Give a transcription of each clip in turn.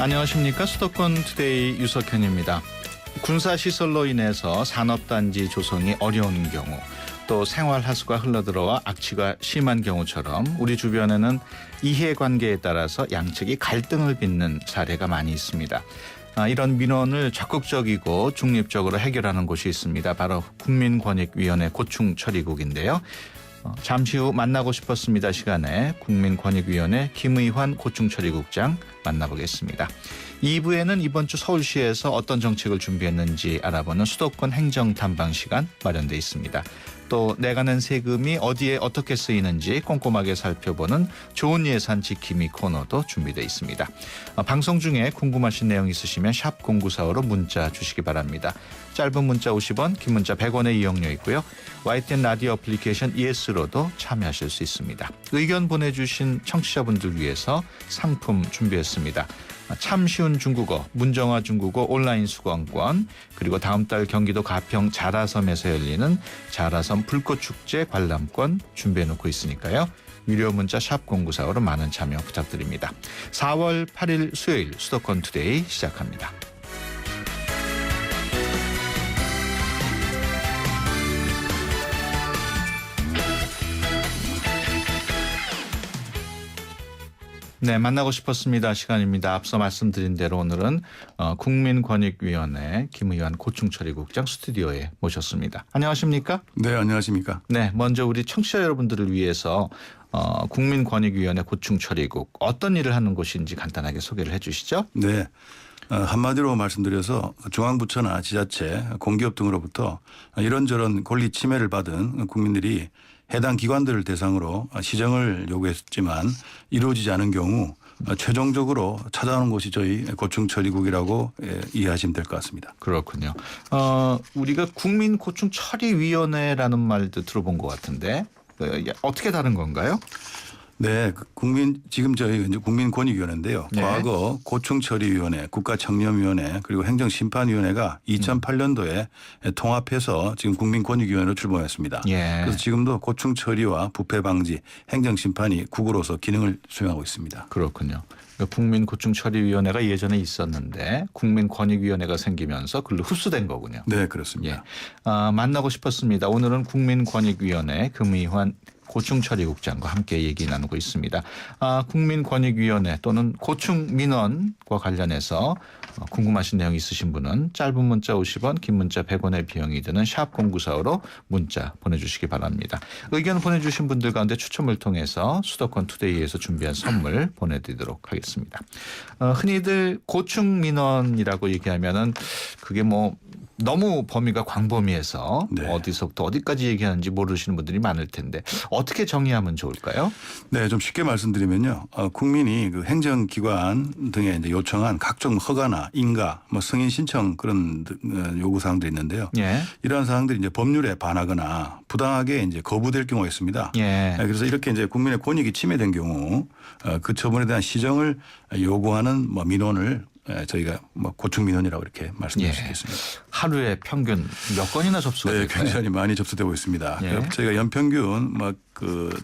안녕하십니까. 수도권 투데이 유석현입니다. 군사시설로 인해서 산업단지 조성이 어려운 경우, 또 생활하수가 흘러들어와 악취가 심한 경우처럼 우리 주변에는 이해관계에 따라서 양측이 갈등을 빚는 사례가 많이 있습니다. 이런 민원을 적극적이고 중립적으로 해결하는 곳이 있습니다. 바로 국민권익위원회 고충처리국인데요. 잠시 후 만나고 싶었습니다 시간에 국민권익위원회 김의환 고충처리국장 만나보겠습니다. 2부에는 이번 주 서울시에서 어떤 정책을 준비했는지 알아보는 수도권 행정탐방 시간 마련돼 있습니다. 또 내가 낸 세금이 어디에 어떻게 쓰이는지 꼼꼼하게 살펴보는 좋은 예산 지킴이 코너도 준비되어 있습니다. 방송 중에 궁금하신 내용 있으시면 샵 0945로 문자 주시기 바랍니다. 짧은 문자 50원, 긴 문자 100원의 이용료 있고요. YTN 라디오 애플리케이션 ES로도 참여하실 수 있습니다. 의견 보내주신 청취자분들 위해서 상품 준비했습니다. 참 쉬운 중국어, 문정아 중국어 온라인 수강권, 그리고 다음 달 경기도 가평 자라섬에서 열리는 자라섬 불꽃축제 관람권 준비해놓고 있으니까요. 유료 문자 샵 0945로 많은 참여 부탁드립니다. 4월 8일 수요일 수도권 투데이 시작합니다. 네, 만나고 싶었습니다 시간입니다. 앞서 말씀드린 대로 오늘은 국민권익위원회 김의환 고충처리국장 스튜디오에 모셨습니다. 안녕하십니까? 네, 안녕하십니까? 네, 먼저 우리 청취자 여러분들을 위해서 국민권익위원회 고충처리국 어떤 일을 하는 곳인지 간단하게 소개를 해 주시죠. 네. 한마디로 말씀드려서 중앙부처나 지자체, 공기업 등으로부터 이런저런 권리 침해를 받은 국민들이 해당 기관들을 대상으로 시정을 요구했지만 이루어지지 않은 경우 최종적으로 찾아오는 곳이 저희 고충처리국이라고 이해하시면 될 것 같습니다. 그렇군요. 우리가 국민고충처리위원회라는 말도 들어본 것 같은데 어떻게 다른 건가요? 네, 지금 저희 이제 국민권익위원회인데요. 네. 과거 고충처리위원회, 국가청렴위원회 그리고 행정심판위원회가 2008년도에 통합해서 지금 국민권익위원회로 출범했습니다. 예. 그래서 지금도 고충처리와 부패방지, 행정심판이 국으로서 기능을 수행하고 있습니다. 그렇군요. 국민고충처리위원회가 예전에 있었는데 국민권익위원회가 생기면서 그걸로 흡수된 거군요. 네, 그렇습니다. 예. 만나고 싶었습니다. 오늘은 국민권익위원회 금의환 고충처리국장과 함께 얘기 나누고 있습니다. 국민권익위원회 또는 고충민원과 관련해서 궁금하신 내용 있으신 분은 짧은 문자 50원, 긴 문자 100원의 비용이 드는 샵 0945로 문자 보내주시기 바랍니다. 의견 보내주신 분들 가운데 추첨을 통해서 수도권 투데이에서 준비한 선물 보내드리도록 하겠습니다. 흔히들 고충민원이라고 얘기하면은 그게 뭐 너무 범위가 광범위해서 네. 어디서부터 어디까지 얘기하는지 모르시는 분들이 많을 텐데 어떻게 정의하면 좋을까요? 네, 좀 쉽게 말씀드리면요. 국민이 그 행정기관 등에 이제 요청한 각종 허가나 인가, 승인 신청 그런 요구 사항들이 있는데요. 예. 이러한 사항들이 이제 법률에 반하거나 부당하게 이제 거부될 경우가 있습니다. 예. 그래서 이렇게 이제 국민의 권익이 침해된 경우 그 처분에 대한 시정을 요구하는 민원을 저희가 고충민원이라고 이렇게 말씀드릴 수 있겠습니다. 하루에 평균 몇 건이나 접수가 네, 될까요? 굉장히 많이 접수되고 있습니다. 예. 저희가 연평균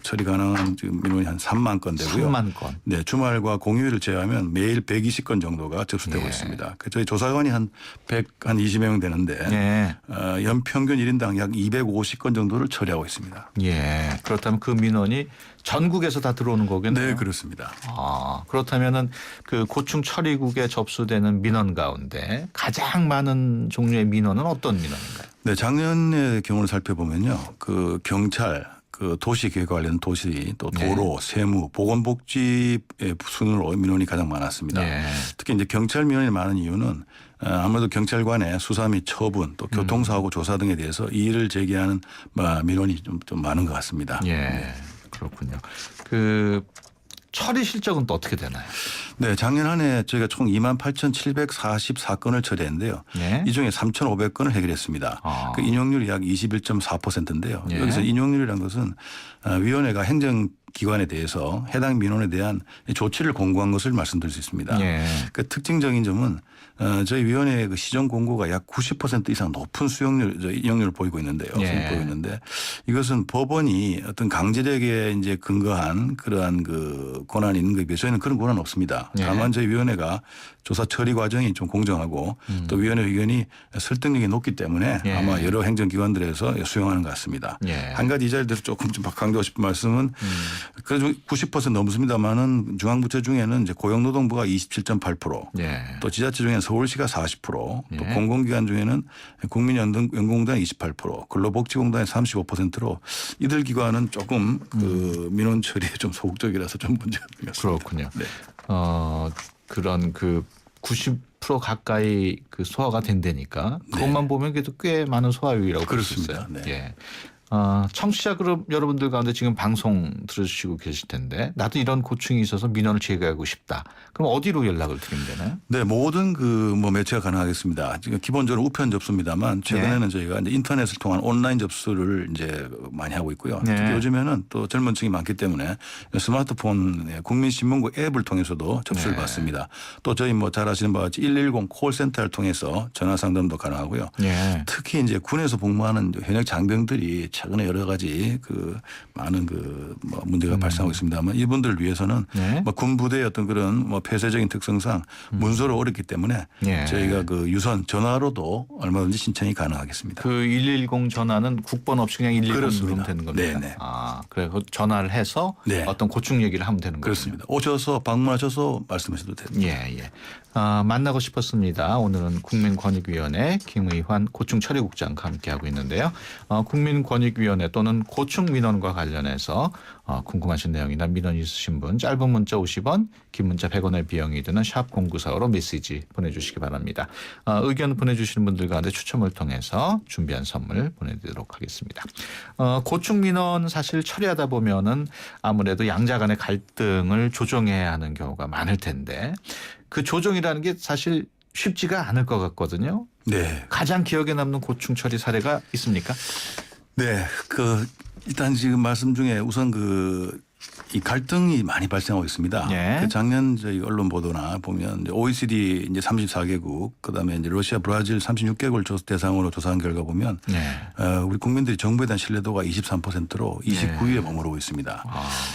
처리 가능한 지금 민원이 한 3만 건 되고요. 3만 건. 네, 주말과 공휴일을 제외하면 매일 120건 정도가 접수되고 예. 있습니다. 저희 조사관이 한 20여 명 되는데 예. 연평균 1인당 약 250건 정도를 처리하고 있습니다. 예. 그렇다면 그 민원이 전국에서 다 들어오는 거겠네요. 네, 그렇습니다. 그렇다면은 그 고충처리국에 접수되는 민원 가운데 가장 많은 종류의 민원은 어떤 민원인가요? 네, 작년의 경우를 살펴보면요. 그 경찰, 그 도시계획 관련 도시, 또 도로, 세무, 보건복지의 순으로 민원이 가장 많았습니다. 예. 특히 이제 경찰 민원이 많은 이유는 아무래도 경찰관의 수사 및 처분 또 교통사고 조사 등에 대해서 이의를 제기하는 민원이 좀 많은 것 같습니다. 예. 그렇군요. 그 처리 실적은 또 어떻게 되나요? 네, 작년 한 해 저희가 총 28,744건을 처리했는데요. 예. 이 중에 3,500건을 해결했습니다. 그 인용률이 약 21.4%인데요. 예. 여기서 인용률이라는 것은 위원회가 행정 기관에 대해서 해당 민원에 대한 조치를 공고한 것을 말씀드릴 수 있습니다. 예. 그 특징적인 점은 저희 위원회의 그 시정 공고가 약 90% 이상 높은 이용률을 보이고 있는데요. 예. 보이고 있는데 이것은 법원이 어떤 강제력에 이제 근거한 그러한 그 권한이 있는 것에 비해 저희는 그런 권한은 없습니다. 예. 다만 저희 위원회가 조사 처리 과정이 좀 공정하고 또 위원회 의견이 설득력이 높기 때문에 예. 아마 여러 행정기관들에서 수용하는 것 같습니다. 예. 한 가지 이 자리에 대해서 조금 좀 강조하고 싶은 말씀은 그래도 90% 넘습니다만은 중앙부처 중에는 이제 고용노동부가 27.8%, 예. 또 지자체 중에는 서울시가 40%, 예. 또 공공기관 중에는 국민연금공단이 28%, 근로복지공단이 35%로 이들 기관은 조금 그 민원 처리에 좀 소극적이라서 좀 문제가 있습니다. 그렇군요. 네. 그런 그 90% 가까이 그 소화가 된다니까 그것만 보면 그래도 꽤 많은 소화율이라고 볼 수 있어요. 그렇습니다. 네. 예. 청취자 그룹 여러분들 가운데 지금 방송 들으시고 계실 텐데 나도 이런 고충이 있어서 민원을 제기하고 싶다. 그럼 어디로 연락을 드리면 되나요? 네, 모든 그 뭐 매체가 가능하겠습니다. 지금 기본적으로 우편 접수입니다만 최근에는 저희가 이제 인터넷을 통한 온라인 접수를 이제 많이 하고 있고요. 네. 특히 요즘에는 또 젊은 층이 많기 때문에 스마트폰 국민신문고 앱을 통해서도 접수를 네. 받습니다. 또 저희 뭐 잘 아시는 바와 같이 110 콜센터를 통해서 전화 상담도 가능하고요. 예. 특히 이제 군에서 복무하는 현역 장병들이 최근에 여러 가지 그 많은 그 뭐 문제가 발생하고 있습니다만 이분들을 위해서는 네. 뭐 군부대의 어떤 그런 뭐 폐쇄적인 특성상 문서로 어렵기 때문에 예. 저희가 그 유선 전화로도 얼마든지 신청이 가능하겠습니다. 그 110 전화는 국번 없이 그냥 110 누르면 그렇습니다. 되는 겁니다. 네네. 그래서 전화를 해서 네. 어떤 고충 얘기를 하면 되는 거죠. 그렇습니다. 오셔서 방문하셔서 말씀하셔도 됩니다. 예, 예. 만나고 싶었습니다. 오늘은 국민권익위원회 김의환 고충처리국장과 함께하고 있는데요. 국민권익위원회 또는 고충민원과 관련해서 궁금하신 내용이나 민원 있으신 분 짧은 문자 50원, 긴 문자 100원의 비용이 드는 샵 0945로 메시지 보내주시기 바랍니다. 의견 보내주시는 분들 가운데 추첨을 통해서 준비한 선물 보내드리도록 하겠습니다. 고충민원 사실 처리하다 보면은 아무래도 양자 간의 갈등을 조정해야 하는 경우가 많을 텐데 그 조정이라는 게 사실 쉽지가 않을 것 같거든요. 네. 가장 기억에 남는 고충 처리 사례가 있습니까? 네. 그 일단 지금 말씀 중에 우선 이 갈등이 많이 발생하고 있습니다. 예. 그 작년 저희 언론 보도나 보면 이제 OECD 이제 34개국 그다음에 이제 러시아, 브라질 36개국을 대상으로 조사한 결과 보면 우리 국민들이 정부에 대한 신뢰도가 23%로 29위에 머무르고 있습니다.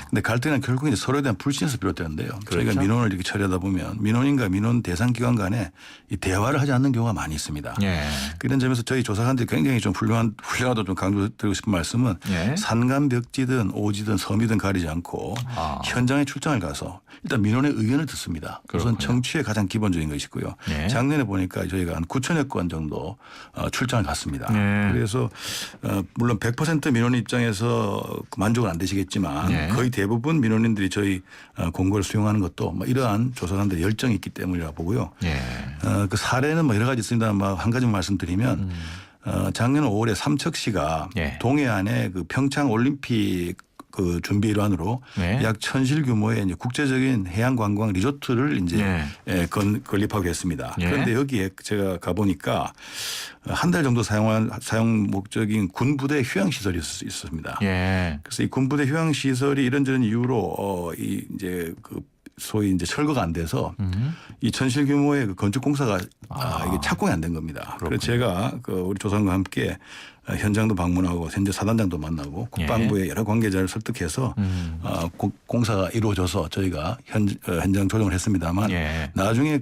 근데 갈등은 결국 이제 서로에 대한 불신에서 비롯되는데요. 그렇죠. 저희가 민원을 이렇게 처리하다 보면 민원인과 민원 대상 기관 간에 이 대화를 하지 않는 경우가 많이 있습니다. 예. 그런 점에서 저희 조사관들이 굉장히 좀 훌륭하다고 좀 강조드리고 싶은 말씀은 예. 산간벽지든 오지든 섬이든 가리지 않고 현장에 출장을 가서 일단 민원의 의견을 듣습니다. 그렇군요. 우선 정치의 가장 기본적인 것이고요. 예. 작년에 보니까 저희가 한 9천여 건 정도 출장을 갔습니다. 예. 그래서 물론 100% 민원 입장에서 만족은 안 되시겠지만 예. 거의 대부분 민원인들이 저희 공고를 수용하는 것도 뭐 이러한 조사관들의 열정이 있기 때문이라 보고요. 예. 그 사례는 뭐 여러 가지 있습니다. 한 가지 말씀드리면 작년 5월에 삼척시가 예. 동해안에 그 평창 올림픽 그 준비 일환으로 네. 약 1000실 규모의 이제 국제적인 해양 관광 리조트를 이제 건립하고 했습니다. 예. 그런데 여기에 제가 가보니까 한 달 정도 사용 목적인 군부대 휴양 시설이 있었습니다. 예. 그래서 이 군부대 휴양 시설이 이런저런 이유로 이 이제 그 소위 이제 철거가 안 돼서 이 천실 규모의 그 건축 공사가 이게 착공이 안 된 겁니다. 그렇군요. 그래서 제가 그 우리 조사관과 함께 현장도 방문하고 현재 사단장도 만나고 국방부의 여러 관계자를 설득해서 공사가 이루어져서 저희가 현장 조정을 했습니다만 예. 나중에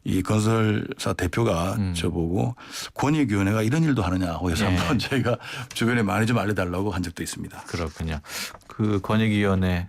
이 건설사 대표가 저보고 권익위원회가 이런 일도 하느냐고 해서 예. 한번 저희가 주변에 많이 좀 알려달라고 한 적도 있습니다. 그렇군요. 그 권익위원회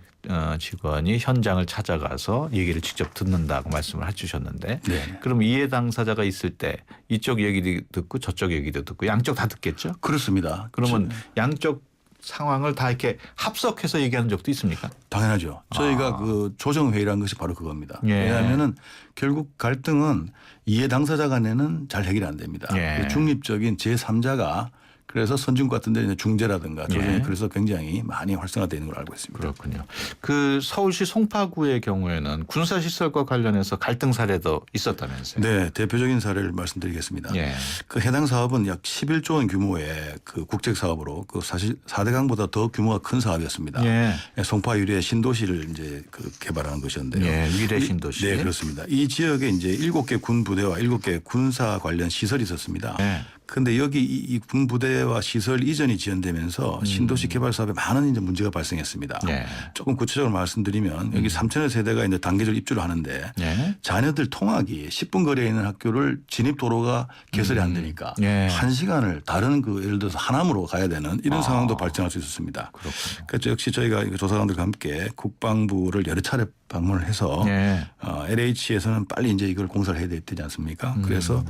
직원이 현장을 찾아가서 얘기를 직접 듣는다고 말씀을 해주셨는데 네. 그럼 이해 당사자가 있을 때 이쪽 얘기도 듣고 저쪽 얘기도 듣고 양쪽 다 듣겠죠? 그렇습니다. 그러면 양쪽 상황을 다 이렇게 합석해서 얘기하는 적도 있습니까? 당연하죠. 저희가 그 조정회의라는 것이 바로 그겁니다. 예. 왜냐하면은 결국 갈등은 이해 당사자 간에는 잘 해결이 안 됩니다. 예. 중립적인 제3자가 그래서 선진국 같은 데는 중재라든가 조정이 예. 그래서 굉장히 많이 활성화되어 있는 걸 알고 있습니다. 그렇군요. 그 서울시 송파구의 경우에는 군사시설과 관련해서 갈등 사례도 있었다면서요. 네, 대표적인 사례를 말씀드리겠습니다. 예. 그 해당 사업은 약 11조 원 규모의 그 국책 사업으로 그 사실 4대강보다 더 규모가 큰 사업이었습니다. 예. 송파 유리의 신도시를 이제 그 개발하는 것이었는데요. 예, 위례 신도시. 네, 그렇습니다. 이 지역에 이제 7개 군 부대와 7개 군사 관련 시설이 있었습니다. 예. 그런데 여기 이 군 부대와 시설 이전이 지연되면서 신도시 개발 사업에 많은 이제 문제가 발생했습니다. 예. 조금 구체적으로 말씀드리면 여기 3천여 세대가 이제 단계적 입주를 하는데 예. 자녀들 통학이 10분 거리에 있는 학교를 진입 도로가 개설이 안 되니까 예. 1시간을 다른 그 예를 들어서 하남으로 가야 되는 이런 상황도 발생할 수 있었습니다. 그렇군요. 그래서 역시 저희가 조사관들과 함께 국방부를 여러 차례 방문을 해서 예. LH에서는 빨리 이제 이걸 공사를 해야 되지 않습니까? 그래서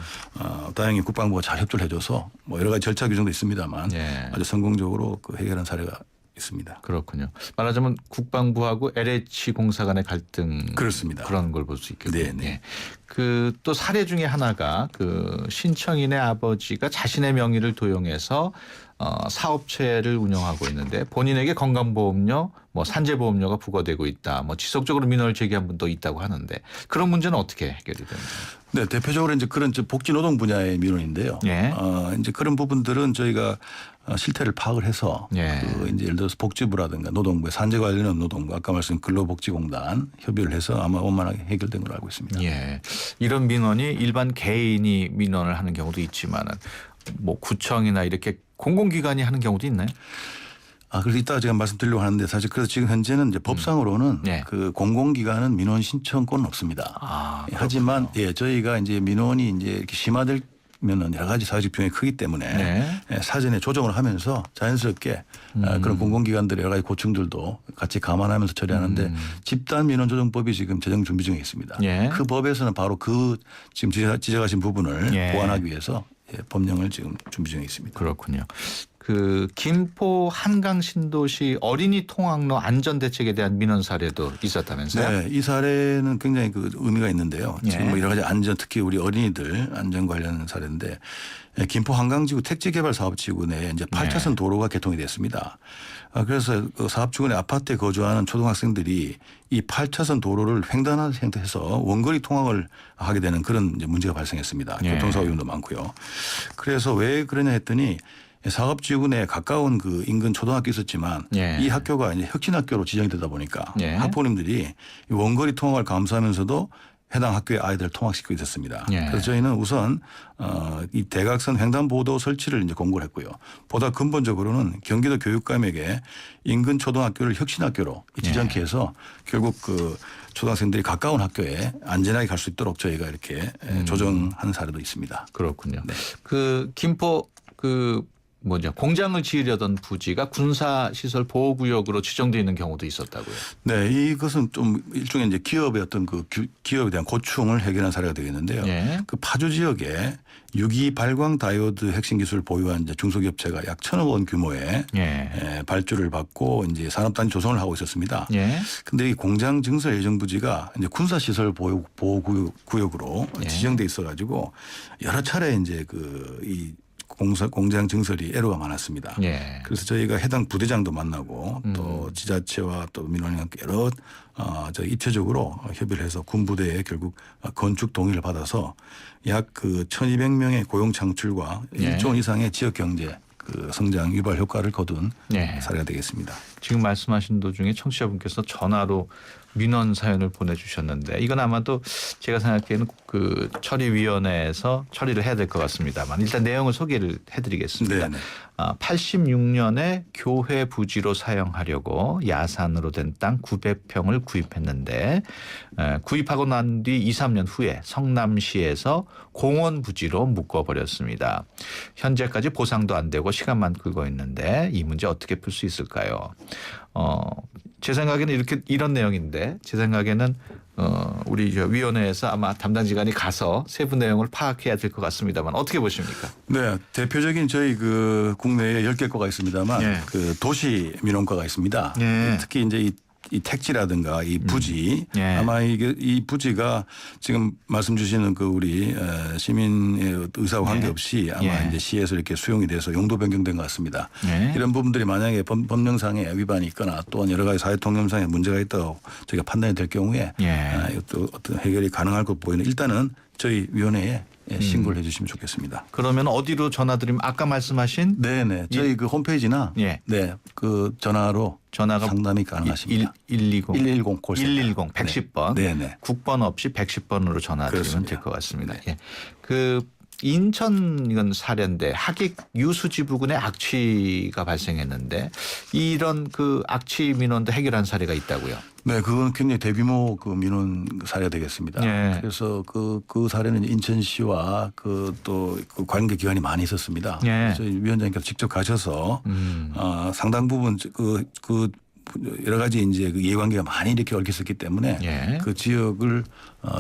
다행히 국방부가 잘 협조를 해줘서 뭐 여러 가지 절차 규정도 있습니다만 예. 아주 성공적으로 그 해결한 사례가 있습니다. 그렇군요. 말하자면 국방부하고 LH 공사 간의 갈등 그렇습니다. 그런 걸 볼 수 있겠군요. 네, 네. 예. 그 또 사례 중에 하나가 그 신청인의 아버지가 자신의 명의를 도용해서 사업체를 운영하고 있는데 본인에게 건강보험료, 뭐 산재보험료가 부과되고 있다. 뭐 지속적으로 민원을 제기한 분도 있다고 하는데 그런 문제는 어떻게 해결이 됩니까? 네, 대표적으로 이제 그런 복지노동 분야의 민원인데요. 예. 이제 그런 부분들은 저희가 실태를 파악을 해서 예. 그 이제 예를 들어서 복지부라든가 노동부의 산재 관련 노동부 아까 말씀 근로복지공단 협의를 해서 아마 원만하게 해결된 걸로 알고 있습니다. 예. 이런 민원이 일반 개인이 민원을 하는 경우도 있지만은 뭐 구청이나 이렇게 공공기관이 하는 경우도 있나요? 그래서 이따가 제가 말씀드리려고 하는데 사실 그래서 지금 현재는 이제 법상으로는 예. 그 공공기관은 민원 신청권은 없습니다. 그렇군요. 하지만 예, 저희가 이제 민원이 이제 이렇게 심화되면은 여러 가지 사회적 비용이 크기 때문에 네. 예, 사전에 조정을 하면서 자연스럽게 그런 공공기관들의 여러 가지 고충들도 같이 감안하면서 처리하는데 집단 민원 조정법이 지금 제정 준비 중에 있습니다. 예. 그 법에서는 바로 그 지금 지적하신 부분을 예. 보완하기 위해서 예, 법령을 지금 준비 중에 있습니다. 그렇군요. 그 김포 한강 신도시 어린이 통학로 안전 대책에 대한 민원 사례도 있었다면서요? 네, 이 사례는 굉장히 그 의미가 있는데요. 예. 지금 뭐 여러 가지 안전, 특히 우리 어린이들 안전 관련 사례인데 김포 한강지구 택지개발 사업지구 내에 이제 8차선 도로가 개통이 됐습니다. 그래서 그 사업지구 내 아파트에 거주하는 초등학생들이 이 8차선 도로를 횡단한 상태에서 원거리 통학을 하게 되는 그런 이제 문제가 발생했습니다. 예. 교통사고 위험도 많고요. 그래서 왜 그러냐 했더니 사업지구 내에 가까운 그 인근 초등학교 있었지만 예. 이 학교가 이제 혁신학교로 지정이 되다 보니까 예. 학부모님들이 이 원거리 통학을 감수하면서도 해당 학교의 아이들을 통학시키고 있었습니다. 예. 그래서 저희는 우선 이 대각선 횡단보도 설치를 이제 공고를 했고요. 보다 근본적으로는 경기도 교육감에게 인근 초등학교를 혁신학교로 지정케 해서 결국 그 초등학생들이 가까운 학교에 안전하게 갈 수 있도록 저희가 이렇게 조정하는 사례도 있습니다. 그렇군요. 네. 그 김포 그 공장을 지으려던 부지가 군사시설 보호구역으로 지정되어 있는 경우도 있었다고요. 네, 이것은 좀 일종의 이제 기업의 어떤 그 기업에 대한 고충을 해결한 사례가 되겠는데요. 예. 그 파주 지역에 유기 발광 다이오드 핵심 기술을 보유한 이제 중소기업체가 약 1,000억 원 규모의 예. 발주를 받고 이제 산업단지 조성을 하고 있었습니다. 예. 근데 이 공장 증설 예정 부지가 이제 군사시설 보호구역으로 예. 지정돼 있어가지고 여러 차례 이제 이 공장 증설이 애로가 많았습니다. 예. 그래서 저희가 해당 부대장도 만나고 또 지자체와 또 민원인과 함께 여러 입체적으로 협의를 해서 군부대에 결국 건축 동의를 받아서 약 그 1,200명의 고용 창출과 예. 1조 원 이상의 지역 경제 그 성장 유발 효과를 거둔 예. 사례가 되겠습니다. 지금 말씀하신 도중에 청취자분께서 전화로 민원 사연을 보내주셨는데 이건 아마도 제가 생각하기에는 그 처리위원회에서 처리를 해야 될 것 같습니다만 일단 내용을 소개를 해드리겠습니다. 네. 86년에 교회 부지로 사용하려고 야산으로 된 땅 900평을 구입했는데 구입하고 난 뒤 2, 3년 후에 성남시에서 공원 부지로 묶어버렸습니다. 현재까지 보상도 안 되고 시간만 끌고 있는데 이 문제 어떻게 풀 수 있을까요? 제 생각에는 이런 내용인데 제 생각에는 우리 위원회에서 아마 담당지관이 가서 세부 내용을 파악해야 될 것 같습니다만 어떻게 보십니까? 네, 대표적인 저희 그 국내에 10개 과가 있습니다만 예. 그 도시 민원과가 있습니다. 예. 특히 이제 이 이 택지라든가 이 부지 예. 아마 이게 이 부지가 지금 말씀 주시는 그 우리 시민의 의사와 관계없이 아마 예. 이제 시에서 이렇게 수용이 돼서 용도 변경된 것 같습니다. 예. 이런 부분들이 만약에 법령상의 위반이 있거나 또한 여러 가지 사회 통념상의 문제가 있다고 저희가 판단이 될 경우에 예. 이것도 어떤 해결이 가능할 것 보이는 일단은 저희 위원회에 신고를 해 주시면 좋겠습니다. 그러면 어디로 전화드리면 아까 말씀하신 네네. 저희 그 홈페이지나 예. 네, 그 전화로 전화가 상담이 가능하십니다. 120 110 콜센터. 110 110번. 네네. 국번 없이 110번으로 전화드리면 그렇습니다. 될 것 같습니다. 네. 예. 그 인천 이건 사례인데 하객 유수지 부근에 악취가 발생했는데 이런 그 악취 민원도 해결한 사례가 있다고요. 네, 그건 굉장히 대규모 그 민원 사례가 되겠습니다. 예. 그래서 그 사례는 인천시와 그 또 그 관계 기관이 많이 있었습니다. 예. 저희 위원장님께서 직접 가셔서 상당 부분 그 여러 가지 이제 그 이해관계가 많이 이렇게 얽혔었기 때문에 예. 그 지역을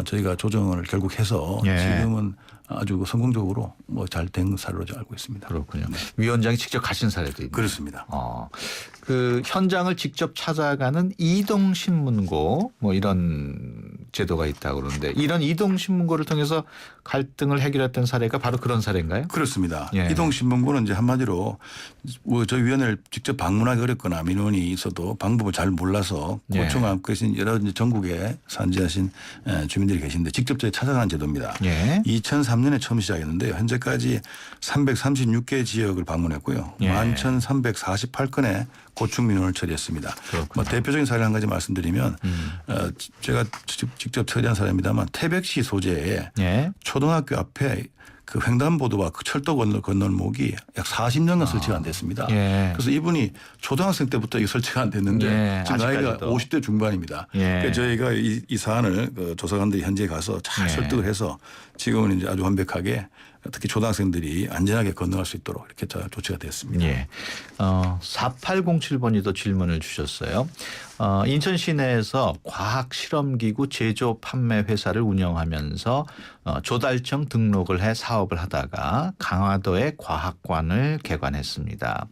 저희가 조정을 결국 해서 예. 지금은 아주 성공적으로 뭐 잘 된 사례로 알고 있습니다. 그렇군요. 위원장이 직접 가신 사례도 있네요. 그렇습니다. 그 현장을 직접 찾아가는 이동 신문고 뭐 이런 제도가 있다고 그러는데 이런 이동 신문고를 통해서 갈등을 해결했던 사례가 바로 그런 사례인가요? 그렇습니다. 예. 이동신문고는 이제 한마디로 뭐 저희 위원회를 직접 방문하기 어렵거나 민원이 있어도 방법을 잘 몰라서 예. 고청하고 계신 여러 이제 전국에 산지하신 주민들이 계신데 직접 저희 찾아가는 제도입니다. 예. 2003년에 처음 시작했는데요. 현재까지 336개 지역을 방문했고요. 예. 11,348건의 고충 민원을 처리했습니다. 뭐 대표적인 사례 한 가지 말씀드리면 제가 직접 처리한 사례입니다만 태백시 소재에 예. 초등학교 앞에 그 횡단보도와 그 철도 건널목이 약 40년간 설치가 안 됐습니다. 예. 그래서 이분이 초등학생 때부터 이 설치가 안 됐는데 예, 지금 나이가 아직까지도. 50대 중반입니다. 예. 그래서 저희가 이 사안을 그 조사관들이 현지에 가서 잘 예. 설득을 해서 지금은 이제 아주 완벽하게 특히 초등학생들이 안전하게 건너갈 수 있도록 이렇게 조치가 됐습니다. 예. 4807번이 더 질문을 주셨어요. 인천 시내에서 과학 실험기구 제조 판매 회사를 운영하면서 조달청 등록을 해 사업을 하다가 강화도에 과학관을 개관했습니다.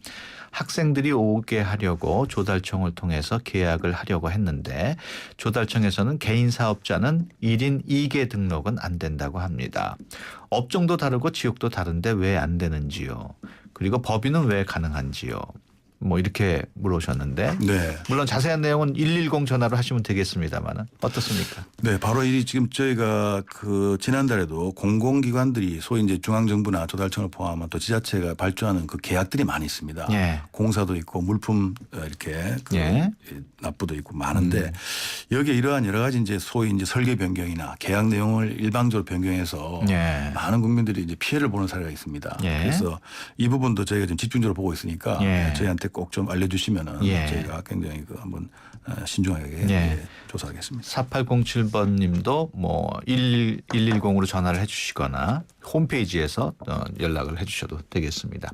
학생들이 오게 하려고 조달청을 통해서 계약을 하려고 했는데 조달청에서는 개인 사업자는 1인 2개 등록은 안 된다고 합니다. 업종도 다르고 지역도 다른데 왜 안 되는지요? 그리고 법인은 왜 가능한지요? 뭐 이렇게 물어오셨는데 네. 물론 자세한 내용은 110 전화로 하시면 되겠습니다만 어떻습니까? 네, 바로 이 지금 저희가 그 지난달에도 공공기관들이 소위 이제 중앙정부나 조달청을 포함한 또 지자체가 발주하는 그 계약들이 많이 있습니다. 예. 공사도 있고 물품 이렇게 그 예. 납부도 있고 많은데 여기에 이러한 여러 가지 이제 소위 이제 설계 변경이나 계약 내용을 일방적으로 변경해서 예. 많은 국민들이 이제 피해를 보는 사례가 있습니다. 예. 그래서 이 부분도 저희가 지금 집중적으로 보고 있으니까 예. 저희한테 꼭 좀 알려주시면은 예. 저희가 굉장히 그 한번 신중하게 예. 조사하겠습니다. 4807번 님도 뭐 110으로 전화를 해 주시거나 홈페이지에서 연락을 해 주셔도 되겠습니다.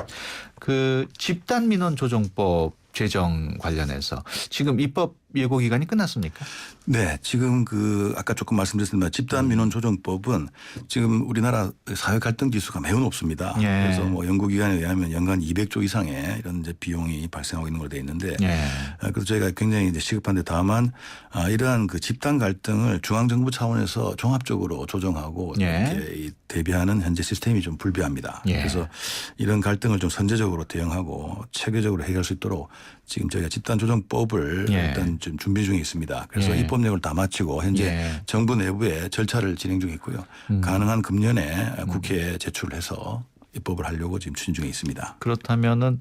그 집단 민원 조정법 제정 관련해서 지금 입법 예고 기간이 끝났습니까? 네, 지금 그 아까 조금 말씀드렸습니다. 집단 민원 조정법은 지금 우리나라 사회 갈등 지수가 매우 높습니다. 예. 그래서 뭐 연구기관에 의하면 연간 200조 이상의 이런 이제 비용이 발생하고 있는 걸로 되어 있는데 예. 그래서 저희가 굉장히 이제 시급한데 다만 이러한 그 집단 갈등을 중앙정부 차원에서 종합적으로 조정하고 예. 이렇게 대비하는 현재 시스템이 좀 불비합니다. 예. 그래서 이런 갈등을 좀 선제적으로 대응하고 체계적으로 해결할 수 있도록 지금 저희가 집단조정법을 예. 일단 좀 준비 중에 있습니다. 그래서 예. 입법력을 다 마치고 현재 예. 정부 내부에 절차를 진행 중에 있고요. 가능한 금년에 국회에 제출을 해서 입법을 하려고 지금 추진 중에 있습니다. 그렇다면은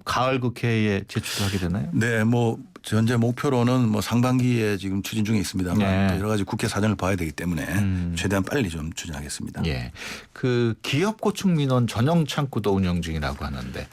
가을 국회에 제출하게 되나요? 네, 뭐 현재 목표로는 뭐 상반기에 지금 추진 중에 있습니다만 예. 또 여러 가지 국회 사정을 봐야 되기 때문에 최대한 빨리 좀 추진하겠습니다. 예. 그 기업 고충 민원 전용 창구도 운영 중이라고 하는데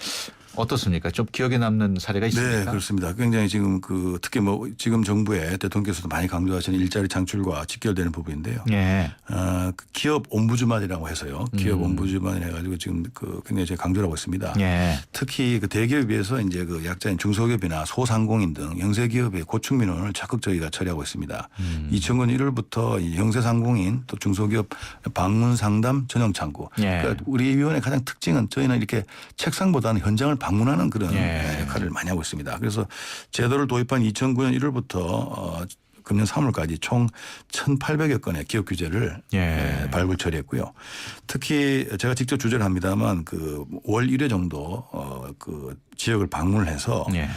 어떻습니까? 좀 기억에 남는 사례가 있습니까? 네, 그렇습니다. 굉장히 지금 그 특히 뭐 지금 정부의 대통령께서도 많이 강조하시는 일자리 창출과 직결되는 부분인데요. 예. 그 기업 옴부즈만이라고 해서요. 기업 옴부즈만이 해가지고 지금 그 굉장히 제가 강조를 하고 있습니다. 예. 특히 그 대기업에 비해서 이제 그 약자인 중소기업이나 소상공인 등 영세기업의 고충 민원을 적극 저희가 처리하고 있습니다. 2000년 1월부터 이 영세상공인 또 중소기업 방문 상담 전용 창구. 예. 그러니까 우리 위원회 가장 특징은 저희는 이렇게 책상보다는 현장을 방문하는 그런 예. 역할을 많이 하고 있습니다. 그래서 제도를 도입한 2009년 1월부터 금년 3월까지 총 1,800여 건의 기업 규제를 예. 발굴 처리했고요. 특히 제가 직접 주재를 합니다만 월 1회 정도 그 지역을 방문을 해서 예.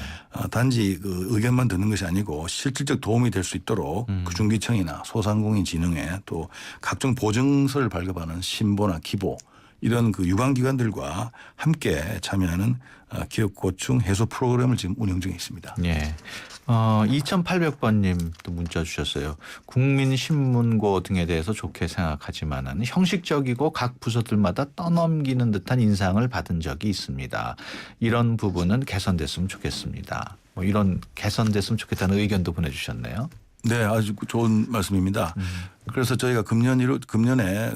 단지 그 의견만 듣는 것이 아니고 실질적 도움이 될 수 있도록 그 중기청이나 소상공인 진흥회 또 각종 보증서를 발급하는 신보나 기보 이런 그 유관기관들과 함께 참여하는 기업 고충 해소 프로그램을 지금 운영 중에 있습니다. 예. 2800번님 또 문자 주셨어요. 국민신문고 등에 대해서 좋게 생각하지만은 형식적이고 각 부서들마다 떠넘기는 듯한 인상을 받은 적이 있습니다. 이런 부분은 개선됐으면 좋겠습니다. 뭐 이런 개선됐으면 좋겠다는 의견도 보내주셨네요. 네, 아주 좋은 말씀입니다. 그래서 저희가 금년에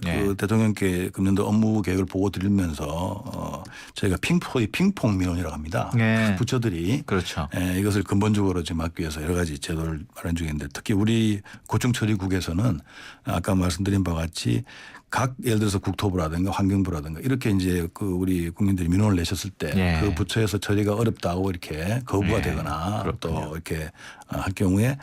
네. 그 대통령께 금년도 업무 계획을 보고 드리면서 저희가 핑퐁 민원이라고 합니다. 네. 부처들이 그렇죠. 이것을 근본적으로 지금 막기 위해서 여러 가지 제도를 마련 중인데 특히 우리 고충처리국에서는 아까 말씀드린 바와 같이 각 예를 들어서 국토부라든가 환경부라든가 이렇게 이제 그 우리 국민들이 민원을 내셨을 때 그 예. 부처에서 처리가 어렵다고 이렇게 거부가 예. 되거나 그렇군요. 또 이렇게 할 경우에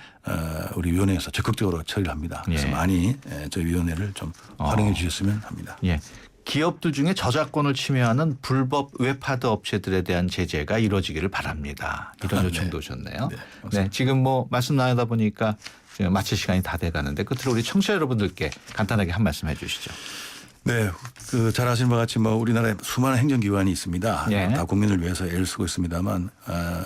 우리 위원회에서 적극적으로 처리를 합니다. 그래서 예. 많이 저희 위원회를 좀 활용해 주셨으면 합니다. 예. 기업들 중에 저작권을 침해하는 불법 웹하드 업체들에 대한 제재가 이루어지기를 바랍니다. 이런 요청도 오셨네요. 네, 지금 뭐 말씀 나누다 보니까 지금 마칠 시간이 다 돼가는데 끝으로 우리 청취자 여러분들께 간단하게 한 말씀 해주시죠. 네, 그 잘 아시는 바와 같이 뭐 우리나라에 수많은 행정기관이 있습니다. 예. 다 국민을 위해서 애를 쓰고 있습니다만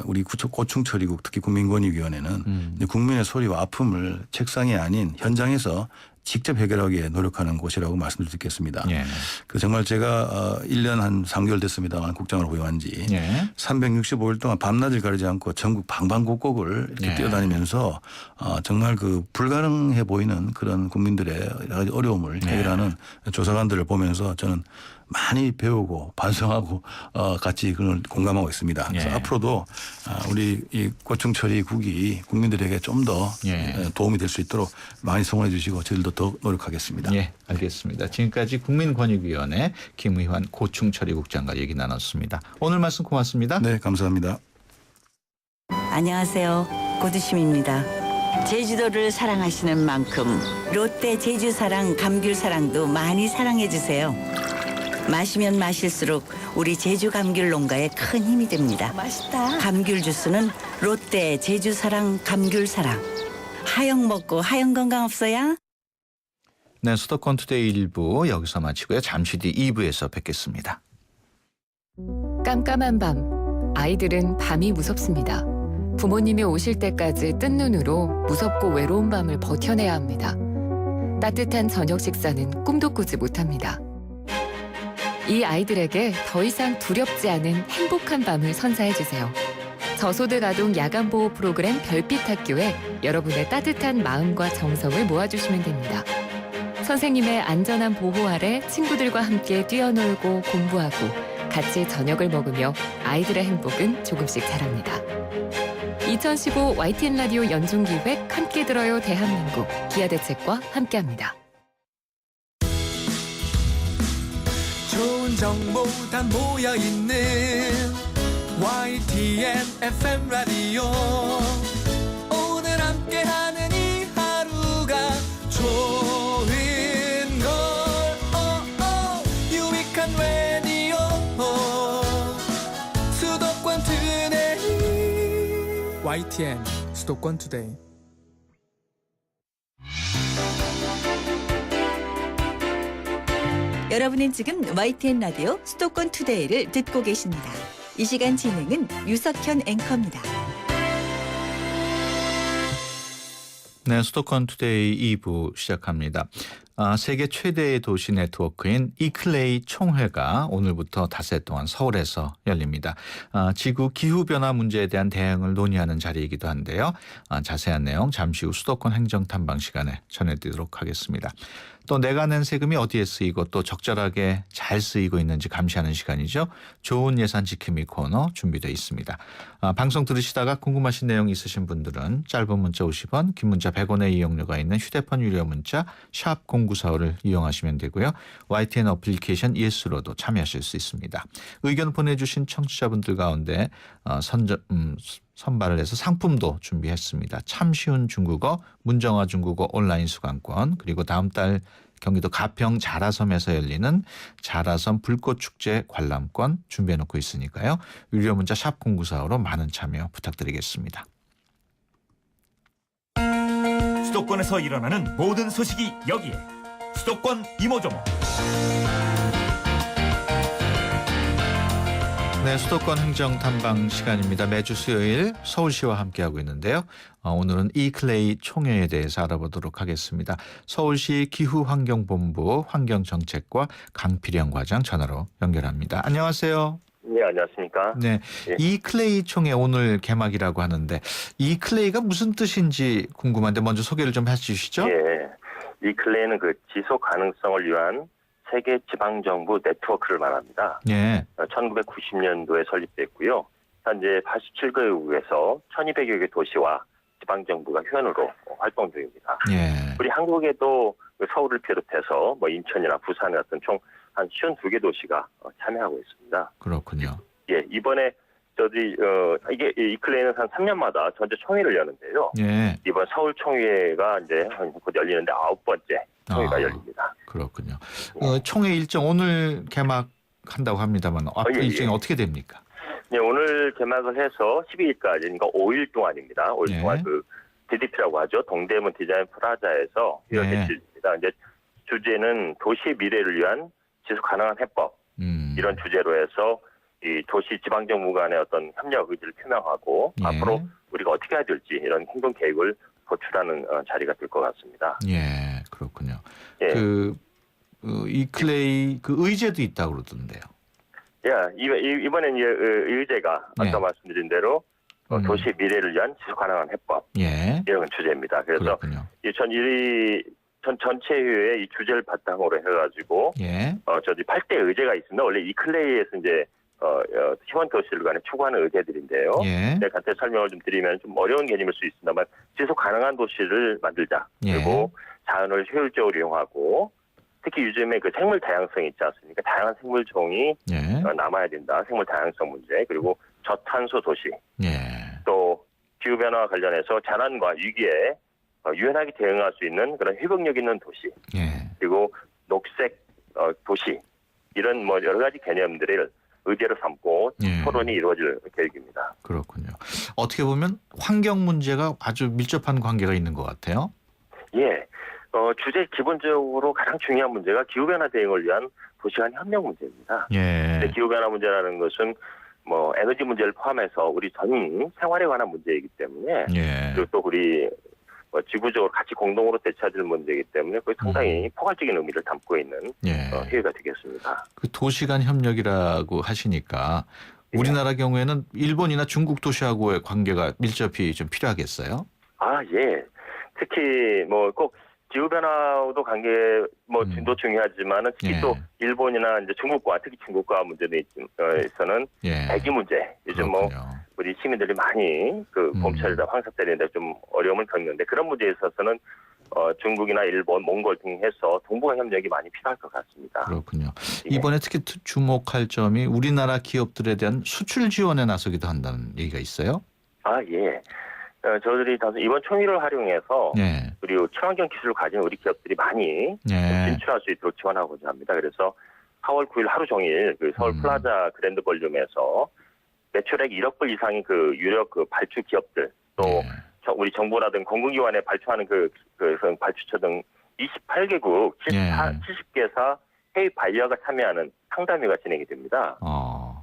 우리 고충처리국 특히 국민권익위원회는 이제 국민의 소리와 아픔을 책상이 아닌 현장에서 직접 해결하기에 노력하는 곳이라고 말씀드릴 수 있겠습니다. 예. 그 정말 제가 1년 한 3개월 됐습니다만 국장으로 부임한 지 예. 365일 동안 밤낮을 가리지 않고 전국 방방곡곡을 이렇게 예. 뛰어다니면서 정말 그 불가능해 보이는 그런 국민들의 여러 가지 어려움을 해결하는 조사관들을 보면서 저는 많이 배우고 반성하고 같이 그걸 공감하고 있습니다. 그래서 예. 앞으로도 우리 이 고충처리국이 국민들에게 좀 더 예. 도움이 될 수 있도록 많이 성원해 주시고 저희들도 더 노력하겠습니다. 예, 알겠습니다. 지금까지 국민권익위원회 김의환 고충처리국장과 얘기 나눴습니다. 오늘 말씀 고맙습니다. 네, 감사합니다. 안녕하세요. 고두심입니다. 제주도를 사랑하시는 만큼 롯데 제주사랑 감귤사랑도 많이 사랑해 주세요. 마시면 마실수록 우리 제주 감귤 농가에 큰 힘이 됩니다. 맛있다. 감귤 주스는 롯데 제주사랑 감귤사랑. 하영 먹고 하영 건강 없어야? 네, 수도권 투데이 1부 여기서 마치고요. 잠시 뒤 2부에서 뵙겠습니다. 깜깜한 밤, 아이들은 밤이 무섭습니다. 부모님이 오실 때까지 뜬 눈으로 무섭고 외로운 밤을 버텨내야 합니다. 따뜻한 저녁 식사는 꿈도 꾸지 못합니다. 이 아이들에게 더 이상 두렵지 않은 행복한 밤을 선사해주세요. 저소득 아동 야간 보호 프로그램 별빛 학교에 여러분의 따뜻한 마음과 정성을 모아주시면 됩니다. 선생님의 안전한 보호 아래 친구들과 함께 뛰어놀고 공부하고 같이 저녁을 먹으며 아이들의 행복은 조금씩 자랍니다. 2015 YTN 라디오 연중기획 함께 들어요 대한민국 기아대책과 함께합니다. 좋은 정보 다 모여있는 YTN FM 라디오 오늘 함께하는 이 하루가 좋은 걸 유익한 라디오 수도권 투데이 YTN 수도권 투데이 여러분은 지금 YTN 라디오 수도권 투데이를 듣고 계십니다. 이 시간 진행은 유석현 앵커입니다. 네, 수도권 투데이 2부 시작합니다. 세계 최대의 도시 네트워크인 이클레이 총회가 오늘부터 닷새 동안 서울에서 열립니다. 지구 기후변화 문제에 대한 대응을 논의하는 자리이기도 한데요. 자세한 내용 잠시 후 수도권 행정탐방 시간에 전해드리도록 하겠습니다. 또 내가 낸 세금이 어디에 쓰이고 또 적절하게 잘 쓰이고 있는지 감시하는 시간이죠. 좋은 예산 지킴이 코너 준비되어 있습니다. 방송 들으시다가 궁금하신 내용 있으신 분들은 짧은 문자 50원, 긴 문자 100원의 이용료가 있는 휴대폰 유료 문자 샵 0945를 이용하시면 되고요. YTN 어플리케이션 예스로도 참여하실 수 있습니다. 의견 보내주신 청취자분들 가운데 선발을 해서 상품도 준비했습니다. 참 쉬운 중국어, 문정아 중국어 온라인 수강권, 그리고 다음 달 경기도 가평 자라섬에서 열리는 자라섬 불꽃축제 관람권 준비해놓고 있으니까요. 유료 문자 샵 0945로 많은 참여 부탁드리겠습니다. 수도권에서 일어나는 모든 소식이 여기에 수도권 이모저모. 네, 수도권 행정 탐방 시간입니다. 매주 수요일 서울시와 함께하고 있는데요. 오늘은 이클레이 총회에 대해서 알아보도록 하겠습니다. 서울시 기후환경본부 환경정책과 강필영 과장 전화로 연결합니다. 안녕하세요. 네, 안녕하십니까. 네, 예. 이클레이 총회 오늘 개막이라고 하는데 이클레이가 무슨 뜻인지 궁금한데 먼저 소개를 좀 해주시죠. 예. 이 클레이는 그 지속 가능성을 위한 세계 지방정부 네트워크를 말합니다. 예, 1990년도에 설립됐고요. 현재 87개국에서 1200여 개 도시와 지방정부가 회원으로 활동 중입니다. 예, 우리 한국에도 서울을 비롯해서 뭐 인천이나 부산 같은 총 한 52개 도시가 참여하고 있습니다. 그렇군요. 예, 이번에 이게 이 클레이는 한 3년마다 전체 총회를 여는데요. 예, 이번 서울 총회가 이제 곧 열리는데 9번째 총회가 아. 열립니다. 그렇군요. 총회 일정 오늘 개막한다고 합니다만 앞으로 예, 일정이 예. 어떻게 됩니까? 네, 오늘 개막을 해서 12일까지, 그러니까 5일 동안입니다. 5일 네. 동안 그 DDP라고 하죠. 동대문 디자인 프라자에서 네. 열립니다. 이제 주제는 도시의 미래를 위한 지속 가능한 해법 이런 주제로 해서 이 도시 지방정부 간의 어떤 협력 의지를 표명하고 예. 앞으로 우리가 어떻게 해야 될지 이런 행동 계획을 도출하는 자리가 될 것 같습니다. 예, 그렇군요. 예. 이클레이 그 의제도 있다고 그러던데요. 예, 이번엔 의제가 아까 예. 말씀드린 대로 도시의 미래를 위한 지속 가능한 해법 예, 이런 주제입니다. 그래서 그렇군요. 전체회의 이 주제를 바탕으로 해가지고 예, 8대 의제가 있습니다. 원래 이클레이에서 이제 희원 도시를 간에 추구하는 의제들인데요. 예, 네, 간단히 설명을 좀 드리면 좀 어려운 개념일 수 있습니다만 지속 가능한 도시를 만들자. 예. 그리고 자연을 효율적으로 이용하고 특히 요즘에 그 생물 다양성이 있지 않습니까? 다양한 생물 종이 예, 남아야 된다. 생물 다양성 문제 그리고 저탄소 도시 예, 또 기후 변화와 관련해서 재난과 위기에 유연하게 대응할 수 있는 그런 회복력 있는 도시 예, 그리고 녹색 도시 이런 뭐 여러 가지 개념들을 의제로 삼고 예. 토론이 이루어질 계획입니다. 그렇군요. 어떻게 보면 환경 문제가 아주 밀접한 관계가 있는 것 같아요. 예, 주제 기본적으로 가장 중요한 문제가 기후 변화 대응을 위한 도시 간 협력 문제입니다. 예, 근데 기후 변화 문제라는 것은 뭐 에너지 문제를 포함해서 우리 전 생활에 관한 문제이기 때문에 예, 그리고 또 우리 지구적으로 같이 공동으로 대처해야 될 문제이기 때문에 그게 상당히 포괄적인 의미를 담고 있는 예. 회의가 되겠습니다. 그 도시간 협력이라고 하시니까 우리나라 경우에는 일본이나 중국 도시하고의 관계가 밀접히 좀 필요하겠어요? 아, 예. 특히 뭐 꼭 기후 변화도 관계 도 중요하지만은 특히 예. 또 일본이나 이제 중국과 특히 중국과 문제에 있어서는 예, 대기 문제 요즘 뭐 그렇군요. 우리 시민들이 많이 그 봄철 황사 때리는데 좀 어려움을 겪는데 그런 문제에 있어서는 중국이나 일본, 몽골 등 해서 동북아 협력이 많이 필요할 것 같습니다. 그렇군요. 예. 이번에 특히 주목할 점이 우리나라 기업들에 대한 수출 지원에 나서기도 한다는 얘기가 있어요. 아, 예. 저희들이 이번 총회를 활용해서 예, 그리고 친환경 기술을 가진 우리 기업들이 많이 예, 진출할 수 있도록 지원하고자 합니다. 그래서 4월 9일 하루 종일 그 서울 플라자 그랜드 볼륨에서 매출액 1억 불 이상의 그 유력 그 발주 기업들 또 예. 우리 정부라든 공공기관에 발주하는 그 발주처 등 28개국 예. 70개사 해외 바이어가 참여하는 상담회가 진행이 됩니다.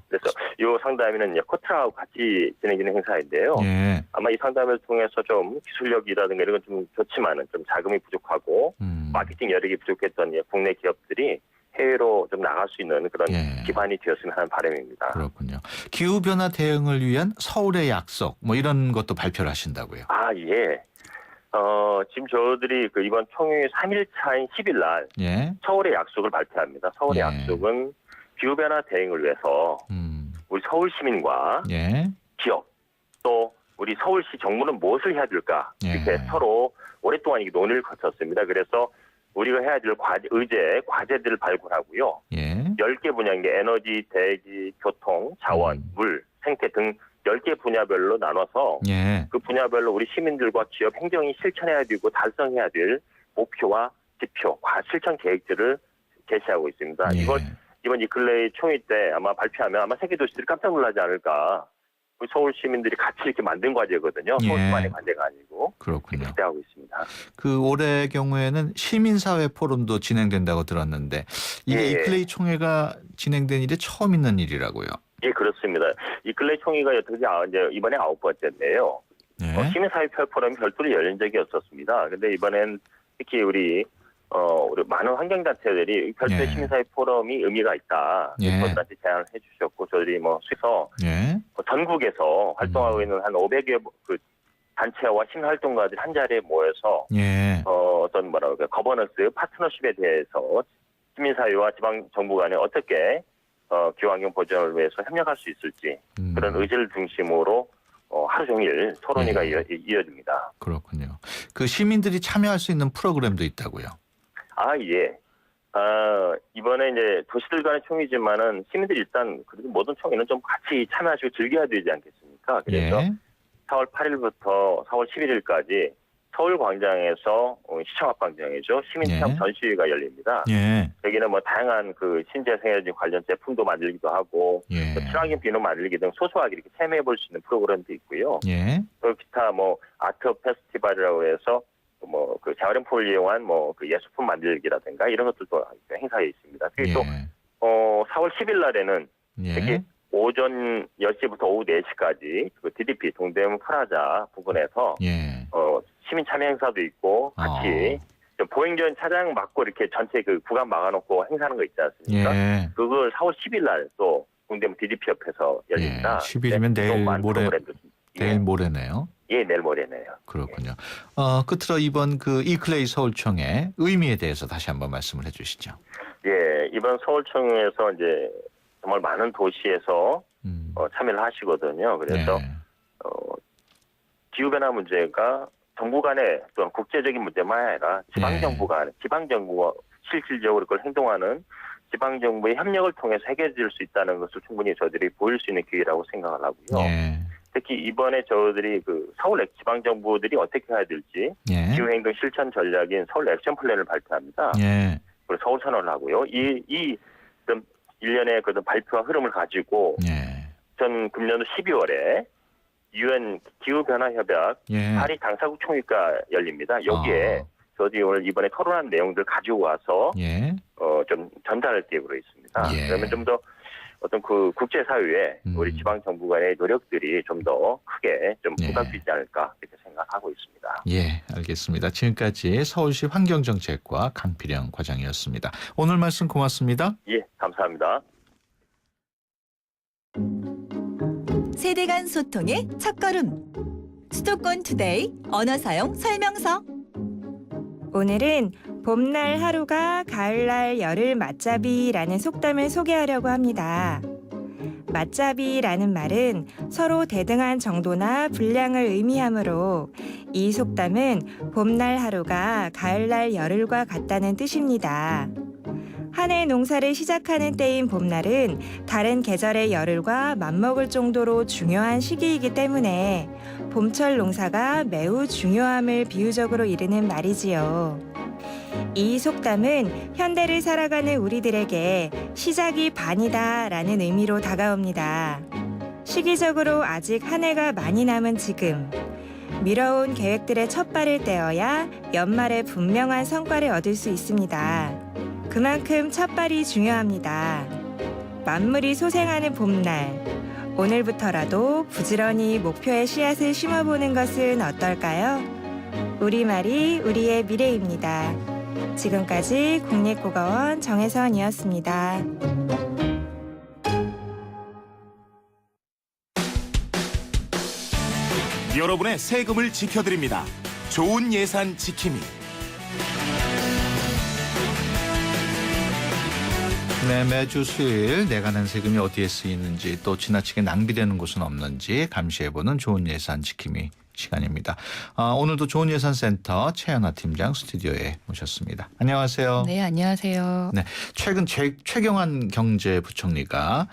그래서 이 상담회는 코트라하고 같이 진행되는 행사인데요. 예, 아마 이 상담을 통해서 좀 기술력이라든가 이런 건 좀 좋지만은 좀 자금이 부족하고 마케팅 여력이 부족했던 국내 기업들이 해외로 좀 나갈 수 있는 그런 예. 기반이 되었으면 하는 바람입니다. 그렇군요. 기후 변화 대응을 위한 서울의 약속 뭐 이런 것도 발표를 하신다고요. 아, 예. 지금 저들이 그 이번 총회 3일차인 10일 날 예. 서울의 약속을 발표합니다. 서울의 예. 약속은 기후변화 대응을 위해서 우리 서울 시민과 예. 기업 또 우리 서울시 정부는 무엇을 해야 될까 이렇게 예. 서로 오랫동안 이 논의를 거쳤습니다. 그래서 우리가 해야 될 과제들을 발굴하고요. 예. 10개 분야인 게 에너지, 대기, 교통, 자원, 물, 생태 등 10개 분야별로 나눠서 예. 그 분야별로 우리 시민들과 기업 행정이 실천해야 되고 달성해야 될 목표와 지표, 실천 계획들을 제시하고 있습니다. 예. 이번 이 근래의 총회 때 아마 발표하면 아마 세계 도시들이 깜짝 놀라지 않을까. 우리 서울 시민들이 같이 이렇게 만든 과제거든요. 예. 서울시만의 과제가 아니고. 그렇군요. 기대하고 있습니다. 그 올해 경우에는 시민사회 포럼도 진행된다고 들었는데 이게 예. 이클레이 총회가 진행된 일이 처음 있는 일이라고요. 예, 그렇습니다. 이 근래 총회가 이제 이번에 9번째인데요. 예. 시민사회 포럼이 별도로 열린 적이 없었습니다. 근데 이번엔 특히 우리 많은 환경단체들이 별도의 예. 시민사회 포럼이 의미가 있다. 예. 저희한테 제안을 해주셨고 저희들이 그래서 예. 전국에서 활동하고 있는 한 500여 그 단체와 시민활동가들이 한 자리에 모여서 예. 어떤 거버넌스 파트너십에 대해서 시민사회와 지방정부 간에 어떻게 기후환경 보전을 위해서 협력할 수 있을지 그런 의지를 중심으로 하루 종일 토론회가 예. 이어집니다. 그렇군요. 그 시민들이 참여할 수 있는 프로그램도 있다고요. 아, 예. 이번에 이제 도시들 간의 총회지만은 시민들이 일단 그래도 모든 총회는 좀 같이 참여하시고 즐겨야 되지 않겠습니까? 그래서 예. 4월 8일부터 4월 11일까지 서울광장에서 시청 앞광장이죠. 시민체험 예. 전시회가 열립니다. 예. 여기는 다양한 그 신재생에너지 관련 제품도 만들기도 하고 예. 친환경 비누 만들기 등 소소하게 이렇게 참여해 볼 수 있는 프로그램도 있고요. 예. 또 기타 아트 페스티벌이라고 해서 그 재활용품을 이용한 그 예술품 만들기라든가 이런 것들도 행사에 있습니다. 그리고 예. 또 4월 10일 날에는 특히 예. 오전 10시부터 오후 4시까지 그 DDP 동대문 프라자 부근에서 예. 시민 참여 행사도 있고 같이 좀 보행전 차량 막고 이렇게 전체 그 구간 막아놓고 행사하는 거 있지 않습니까? 예. 그걸 4월 10일 날 또 동대문 DDP 옆에서 열립니다. 예. 10일이면 내일 내일 모레네요. 예, 내일 모레네요. 그렇군요. 끝으로 이번 그 이클레이 서울총회 의미에 대해서 다시 한번 말씀을 해주시죠. 예, 이번 서울총회에서 이제 정말 많은 도시에서 참여를 하시거든요. 그래서 예. 기후변화 문제가 정부 간의 또는 국제적인 문제만 아니라 지방정부 간에 지방정부가 실질적으로 그걸 행동하는 지방정부의 협력을 통해서 해결될 수 있다는 것을 충분히 저희들이 보일 수 있는 기회라고 생각을 하고요. 예. 특히 이번에 저희들이 그 서울 지방정부들이 어떻게 해야 될지 예. 기후행동 실천 전략인 서울 액션 플랜을 발표합니다. 예. 그리고 서울 선언을 하고요. 이 일련의 그 발표와 흐름을 가지고 예. 전 금년도 12월에 UN 기후변화협약 예. 파리 당사국 총회가 열립니다. 여기에 저희 오늘 이번에 토론한 내용들 가지고 와서 예. 좀 전달할 계획으로 있습니다. 예. 그러면 좀 더 어떤 그 국제사회에 우리 지방정부 간의 노력들이 좀 더 크게 좀 예. 부각되지 않을까 이렇게 생각하고 있습니다. 예, 알겠습니다. 지금까지 서울시 환경정책과 강필영 과장이었습니다. 오늘 말씀 고맙습니다. 예, 감사합니다. 세대 간 소통의 첫걸음. 수도권 투데이 언어 사용 설명서. 오늘은 봄날 하루가 가을날 열을 맞잡이라는 속담을 소개하려고 합니다. 맞잡이라는 말은 서로 대등한 정도나 분량을 의미하므로 이 속담은 봄날 하루가 가을날 열흘과 같다는 뜻입니다. 한 해 농사를 시작하는 때인 봄날은 다른 계절의 열흘과 맞먹을 정도로 중요한 시기이기 때문에 봄철 농사가 매우 중요함을 비유적으로 이르는 말이지요. 이 속담은 현대를 살아가는 우리들에게 시작이 반이다라는 의미로 다가옵니다. 시기적으로 아직 한 해가 많이 남은 지금, 미뤄온 계획들의 첫발을 떼어야 연말에 분명한 성과를 얻을 수 있습니다. 그만큼 첫발이 중요합니다. 만물이 소생하는 봄날, 오늘부터라도 부지런히 목표의 씨앗을 심어보는 것은 어떨까요? 우리말이 우리의 미래입니다. 지금까지 국립국어원 정혜선이었습니다. 여러분의 세금을 지켜드립니다. 좋은 예산 지킴이. 네, 매주 수요일 내가 낸 세금이 어디에 쓰이는지 또 지나치게 낭비되는 곳은 없는지 감시해보는 좋은 예산 지킴이 시간입니다. 오늘도 좋은 예산센터 최연아 팀장 스튜디오에 모셨습니다. 안녕하세요. 네, 안녕하세요. 네, 최근 최경환 경제부총리가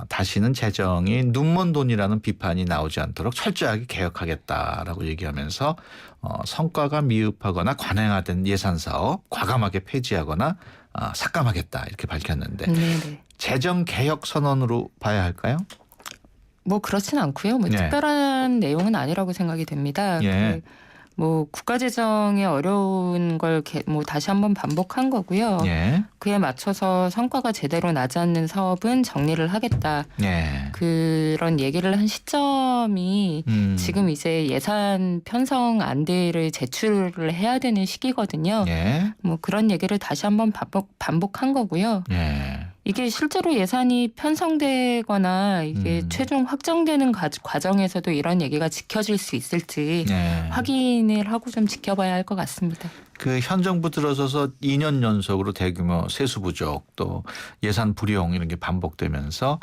다시는 재정이 눈먼 돈이라는 비판이 나오지 않도록 철저하게 개혁하겠다라고 얘기하면서 성과가 미흡하거나 관행화된 예산사업 과감하게 폐지하거나 삭감하겠다 이렇게 밝혔는데 네. 재정 개혁 선언으로 봐야 할까요? 뭐 그렇진 않고요. 뭐 네. 특별한 내용은 아니라고 생각이 됩니다. 예. 뭐 국가 재정에 어려운 걸 뭐 다시 한번 반복한 거고요. 예. 그에 맞춰서 성과가 제대로 나지 않는 사업은 정리를 하겠다. 예. 그런 얘기를 한 시점이 지금 이제 예산 편성 안들을 제출을 해야 되는 시기거든요. 예. 뭐 그런 얘기를 다시 한번 반복한 거고요. 예. 이게 실제로 예산이 편성되거나 이게 최종 확정되는 과정에서도 이런 얘기가 지켜질 수 있을지 예. 확인을 하고 좀 지켜봐야 할 것 같습니다. 그 현 정부 들어서서 2년 연속으로 대규모 세수 부족 또 예산 불용 이런 게 반복되면서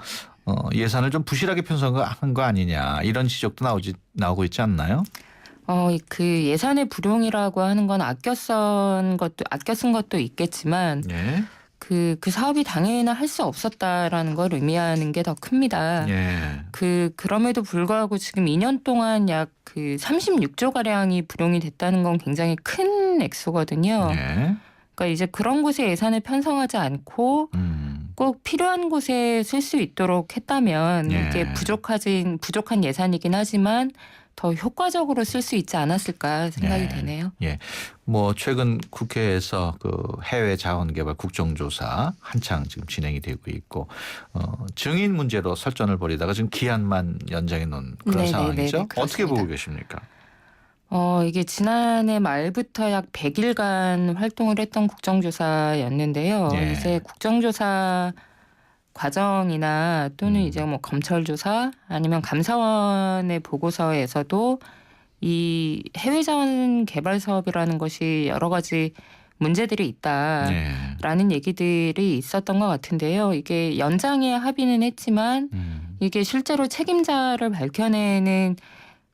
예산을 좀 부실하게 편성한 거 아니냐 이런 지적도 나오고 있지 않나요? 그 예산의 불용이라고 하는 건 아껴 쓴 것도 있겠지만 예. 그 사업이 당연히 할 수 없었다라는 걸 의미하는 게 더 큽니다. 예. 그럼에도 불구하고 지금 2년 동안 약 36조 가량이 불용이 됐다는 건 굉장히 큰 액수거든요. 예. 그러니까 이제 그런 곳에 예산을 편성하지 않고 꼭 필요한 곳에 쓸 수 있도록 했다면 예. 이게 부족한 예산이긴 하지만 더 효과적으로 쓸 수 있지 않았을까 생각이 예. 되네요. 예. 뭐 최근 국회에서 그 해외 자원개발 국정조사 한창 지금 진행이 되고 있고 증인 문제로 설전을 벌이다가 지금 기한만 연장해 놓은 그런 네네네, 상황이죠. 그렇습니다. 어떻게 보고 계십니까? 이게 지난해 말부터 약 100일간 활동을 했던 국정조사였는데요. 예. 이제 국정조사 과정이나 또는 이제 뭐 검찰 조사 아니면 감사원의 보고서에서도 이 해외 자원 개발 사업이라는 것이 여러 가지 문제들이 있다라는 얘기들이 있었던 것 같은데요. 이게 연장에 합의는 했지만 이게 실제로 책임자를 밝혀내는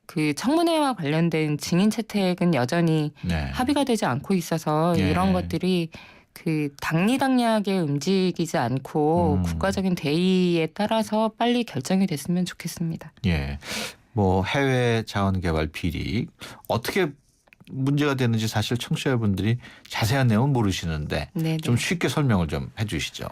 그 청문회와 관련된 증인 채택은 여전히 네. 합의가 되지 않고 있어서 예. 이런 것들이 그 당리당략에 움직이지 않고 국가적인 대의에 따라서 빨리 결정이 됐으면 좋겠습니다. 예. 뭐 해외 자원 개발 비리 어떻게 문제가 되는지 사실 청취자분들이 자세한 내용은 모르시는데 네네. 좀 쉽게 설명을 좀 해 주시죠.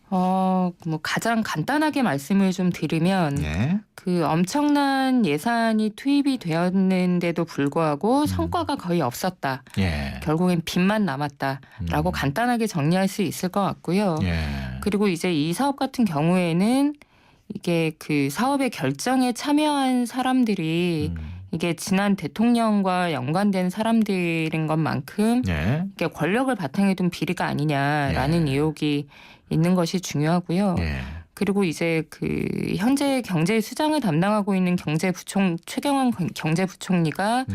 뭐 가장 간단하게 말씀을 좀 드리면 예. 그 엄청난 예산이 투입이 되었는데도 불구하고 성과가 거의 없었다. 예. 결국엔 빚만 남았다라고 간단하게 정리할 수 있을 것 같고요. 예. 그리고 이제 이 사업 같은 경우에는 이게 그 사업의 결정에 참여한 사람들이 이게 지난 대통령과 연관된 사람들인 것만큼 예. 이게 권력을 바탕에 둔 비리가 아니냐라는 예. 의혹이 있는 것이 중요하고요. 예. 그리고 이제 그 현재 경제 수장을 담당하고 있는 최경환 경제부총리가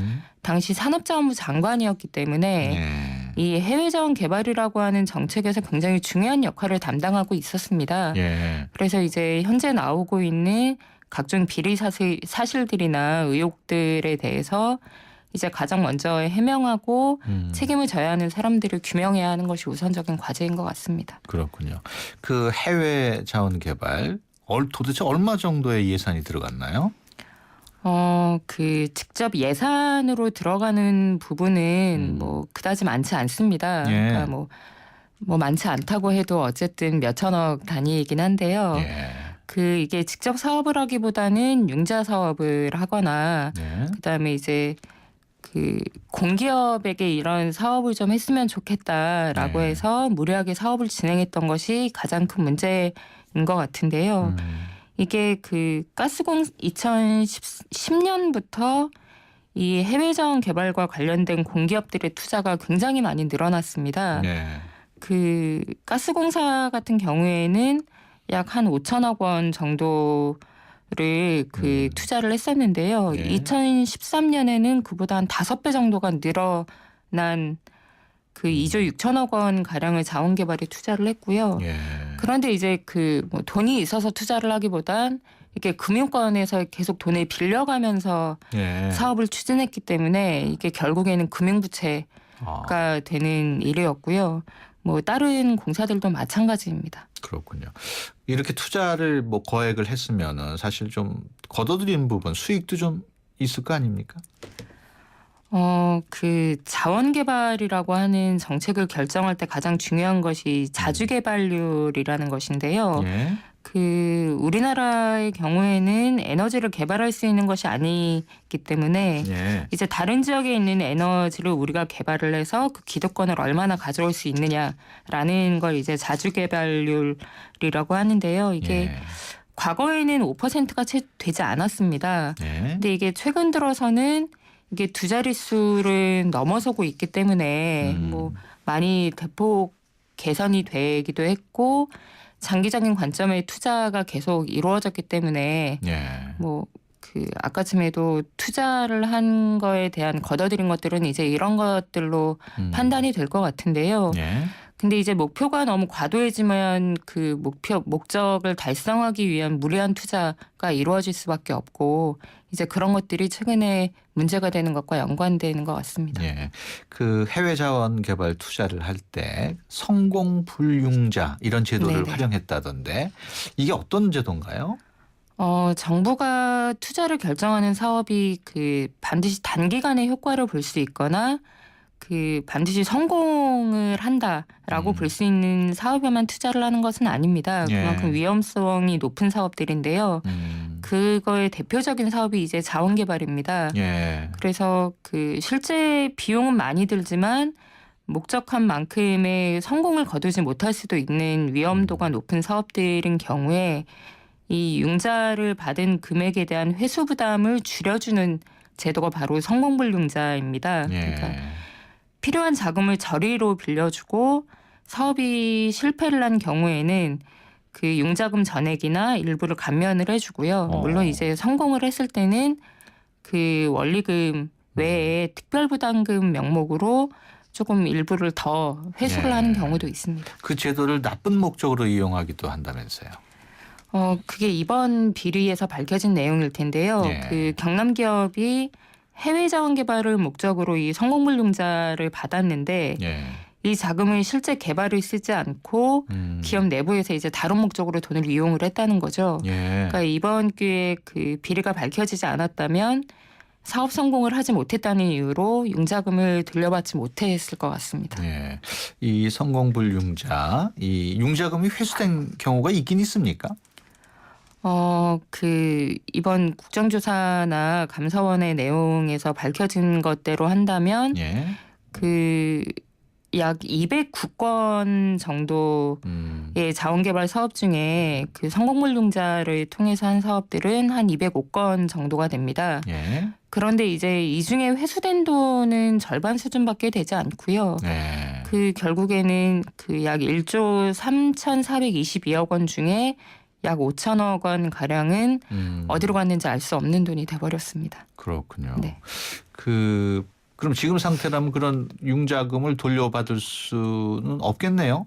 당시 산업자원부 장관이었기 때문에 예. 이 해외 자원 개발이라고 하는 정책에서 굉장히 중요한 역할을 담당하고 있었습니다. 예. 그래서 이제 현재 나오고 있는 각종 비리 사실들이나 의혹들에 대해서 이제 가장 먼저 해명하고 책임을 져야 하는 사람들을 규명해야 하는 것이 우선적인 과제인 것 같습니다. 그렇군요. 그 해외 자원 개발 도대체 얼마 정도의 예산이 들어갔나요? 그 직접 예산으로 들어가는 부분은 뭐 그다지 많지 않습니다. 예. 그러니까 뭐 많지 않다고 해도 어쨌든 몇천억 단위이긴 한데요. 예. 이게 직접 사업을 하기보다는 융자 사업을 하거나 예. 그다음에 이제 그 공기업에게 이런 사업을 좀 했으면 좋겠다라고 네. 해서 무리하게 사업을 진행했던 것이 가장 큰 문제인 것 같은데요. 이게 그 가스공 2010년부터 이 해외 자원 개발과 관련된 공기업들의 투자가 굉장히 많이 늘어났습니다. 네. 그 가스공사 같은 경우에는 약 한 5천억 원 정도 투자를 했었는데요. 예. 2013년에는 그보다 한 5배 정도가 늘어난 2조 6천억 원 가량의 자원 개발에 투자를 했고요. 예. 그런데 이제 돈이 있어서 투자를 하기보단 이렇게 금융권에서 계속 돈을 빌려가면서 예. 사업을 추진했기 때문에 이게 결국에는 금융부채가 아, 되는 일이었고요. 다른 공사들도 마찬가지입니다. 그렇군요. 이렇게 투자를 거액을 했으면은 사실 좀 거둬들이는 부분 수익도 좀 있을 거 아닙니까? 자원 개발이라고 하는 정책을 결정할 때 가장 중요한 것이 자주 개발률이라는 것인데요. 예. 우리나라의 경우에는 에너지를 개발할 수 있는 것이 아니기 때문에 예. 이제 다른 지역에 있는 에너지를 우리가 개발을 해서 그 기득권을 얼마나 가져올 수 있느냐라는 걸 이제 자주 개발률이라고 하는데요. 이게 예. 과거에는 5%가 채 되지 않았습니다. 예. 근데 이게 최근 들어서는 이게 두 자릿수를 넘어서고 있기 때문에 많이 대폭 개선이 되기도 했고 장기적인 관점의 투자가 계속 이루어졌기 때문에 예. 아까쯤에도 투자를 한 거에 대한 거둬들인 것들은 이제 이런 것들로 판단이 될 것 같은데요. 예. 근데 이제 목표가 너무 과도해지면 목적을 달성하기 위한 무리한 투자가 이루어질 수밖에 없고 이제 그런 것들이 최근에 문제가 되는 것과 연관되는 것 같습니다. 예. 해외 자원 개발 투자를 할 때 성공 불융자 이런 제도를 네네. 활용했다던데 이게 어떤 제도인가요? 정부가 투자를 결정하는 사업이 반드시 단기간에 효과를 볼 수 있거나 반드시 성공을 한다라고 볼 수 있는 사업에만 투자를 하는 것은 아닙니다. 예. 그만큼 위험성이 높은 사업들인데요. 그거의 대표적인 사업이 이제 자원 개발입니다. 예. 그래서 실제 비용은 많이 들지만 목적한 만큼의 성공을 거두지 못할 수도 있는 위험도가 높은 사업들인 경우에 이 융자를 받은 금액에 대한 회수 부담을 줄여주는 제도가 바로 성공불융자입니다. 예. 그러니까 필요한 자금을 저리로 빌려주고 사업이 실패를 한 경우에는 융자금 전액이나 일부를 감면을 해주고요. 물론 이제 성공을 했을 때는 원리금 외에 특별부담금 명목으로 조금 일부를 더 회수를 예. 하는 경우도 있습니다. 그 제도를 나쁜 목적으로 이용하기도 한다면서요. 그게 이번 비리에서 밝혀진 내용일 텐데요. 예. 경남 기업이 해외 자원 개발을 목적으로 이 성공불융자를 받았는데 예. 이 자금을 실제 개발을 쓰지 않고 기업 내부에서 이제 다른 목적으로 돈을 이용을 했다는 거죠. 예. 그러니까 이번 기회에 비리가 밝혀지지 않았다면 사업 성공을 하지 못했다는 이유로 융자금을 돌려받지 못했을 것 같습니다. 예. 이 성공불융자, 이 융자금이 회수된 경우가 있긴 있습니까? 이번 국정조사나 감사원의 내용에서 밝혀진 것대로 한다면 예. 약 209건 정도의 자원개발 사업 중에 성공불융자를 통해서 한 사업들은 한 205건 정도가 됩니다. 예. 그런데 이제 이 중에 회수된 돈은 절반 수준밖에 되지 않고요. 예. 결국에는 약 1조 3,422억 원 중에 약 5천억 원 가량은 어디로 갔는지 알 수 없는 돈이 돼버렸습니다. 그렇군요. 네. 그럼 지금 상태라면 그런 융자금을 돌려받을 수는 없겠네요.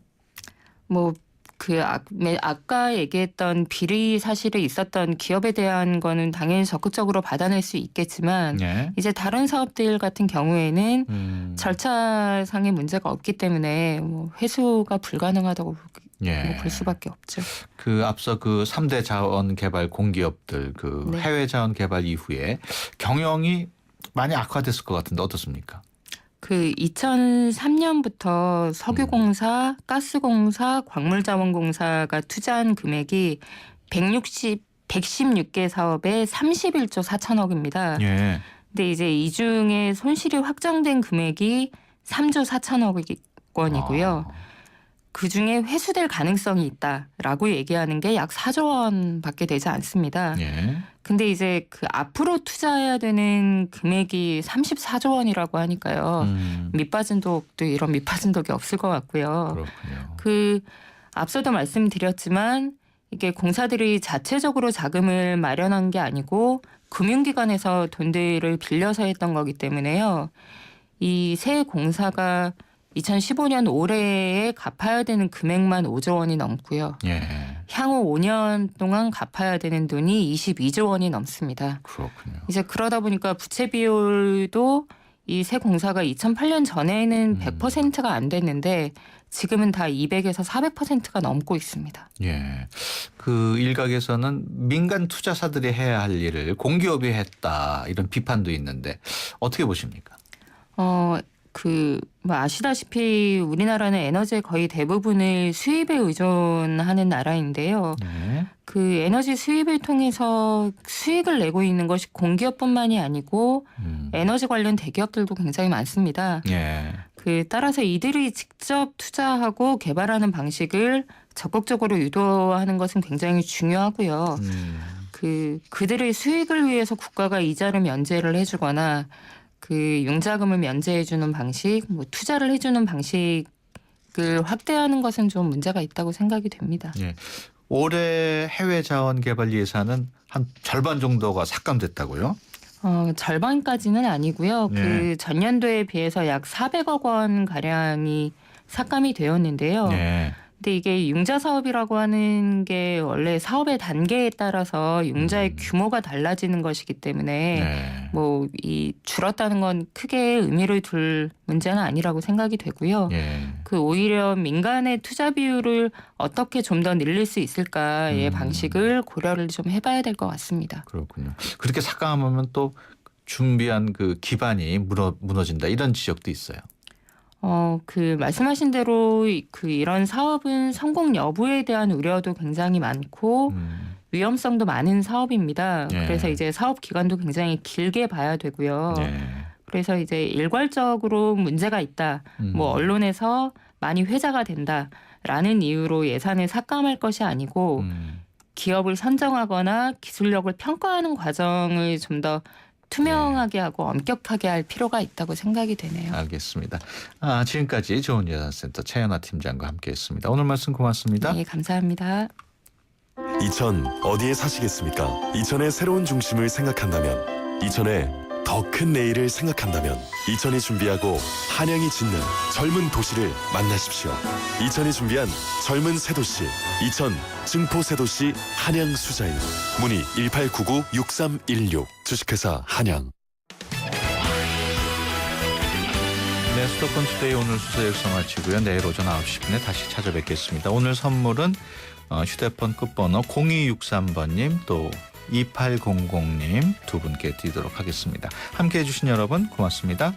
아까 얘기했던 비리 사실이 있었던 기업에 대한 거는 당연히 적극적으로 받아낼 수 있겠지만 예. 이제 다른 사업들 같은 경우에는 절차상의 문제가 없기 때문에 회수가 불가능하다고 예. 볼 수밖에 없죠. 앞서 3대 자원 개발 공기업들 네. 해외 자원 개발 이후에 경영이 많이 악화됐을 것 같은데 어떻습니까? 2003년부터 석유공사, 가스공사, 광물자원공사가 투자한 금액이 116개 사업에 31조 4천억입니다. 예. 근데 이제 이 중에 손실이 확정된 금액이 3조 4천억 원이고요. 그중에 회수될 가능성이 있다라고 얘기하는 게 약 4조 원밖에 되지 않습니다. 예. 근데 이제 앞으로 투자해야 되는 금액이 34조 원이라고 하니까요. 밑빠진 독도 이런 밑빠진 독이 없을 것 같고요. 그렇군요. 앞서도 말씀드렸지만 이게 공사들이 자체적으로 자금을 마련한 게 아니고 금융기관에서 돈들을 빌려서 했던 거기 때문에요. 이 새 공사가 2015년 올해에 갚아야 되는 금액만 5조 원이 넘고요. 예. 향후 5년 동안 갚아야 되는 돈이 22조 원이 넘습니다. 그렇군요. 이제 그러다 보니까 부채 비율도 이 새 공사가 2008년 전에는 100%가 안 됐는데 지금은 다 200에서 400%가 넘고 있습니다. 예. 그 일각에서는 민간 투자사들이 해야 할 일을 공기업이 했다 이런 비판도 있는데 어떻게 보십니까? 뭐 아시다시피 우리나라는 에너지의 거의 대부분을 수입에 의존하는 나라인데요. 네. 그 에너지 수입을 통해서 수익을 내고 있는 것이 공기업뿐만이 아니고 에너지 관련 대기업들도 굉장히 많습니다. 예. 따라서 이들이 직접 투자하고 개발하는 방식을 적극적으로 유도하는 것은 굉장히 중요하고요. 그들의 수익을 위해서 국가가 이자를 면제를 해주거나 융자금을 면제해주는 방식, 투자를 해주는 방식을 확대하는 것은 좀 문제가 있다고 생각이 됩니다. 예. 올해 해외 자원 개발 예산은 한 절반 정도가 삭감됐다고요? 절반까지는 아니고요. 네. 전년도에 비해서 약 400억 원 가량이 삭감이 되었는데요. 네. 근데 이게 융자 사업이라고 하는 게 원래 사업의 단계에 따라서 융자의 규모가 달라지는 것이기 때문에 네. 이 줄었다는 건 크게 의미를 둘 문제는 아니라고 생각이 되고요. 예. 오히려 민간의 투자 비율을 어떻게 좀 더 늘릴 수 있을까의 방식을 고려를 좀 해봐야 될 것 같습니다. 그렇군요. 그렇게 삭감하면 또 준비한 그 기반이 무너진다 이런 지적도 있어요. 말씀하신 대로 이런 사업은 성공 여부에 대한 우려도 굉장히 많고 위험성도 많은 사업입니다. 예. 그래서 이제 사업 기간도 굉장히 길게 봐야 되고요. 예. 그래서 이제 일괄적으로 문제가 있다. 언론에서 많이 회자가 된다라는 이유로 예산을 삭감할 것이 아니고 기업을 선정하거나 기술력을 평가하는 과정을 좀 더 투명하게 하고 엄격하게 할 필요가 있다고 생각이 되네요. 알겠습니다. 지금까지 좋은예산센터 최연아 팀장과 함께했습니다. 오늘 말씀 고맙습니다. 네, 감사합니다. 이천 어디에 사시겠습니까? 이천의 새로운 중심을 생각한다면, 이천의 더 큰 내일을 생각한다면 이천이 준비하고 한양이 짓는 젊은 도시를 만나십시오. 이천이 준비한 젊은 새도시, 이천 증포 새도시 한양 수자일. 문의 1899-6316 주식회사 한양. 네, 수도권 투데이 오늘 수사 역사 마치고요. 내일 오전 9시 분에 다시 찾아뵙겠습니다. 오늘 선물은 휴대폰 끝번호 0263번님 또 2800님 두 분께 드리도록 하겠습니다. 함께해 주신 여러분 고맙습니다.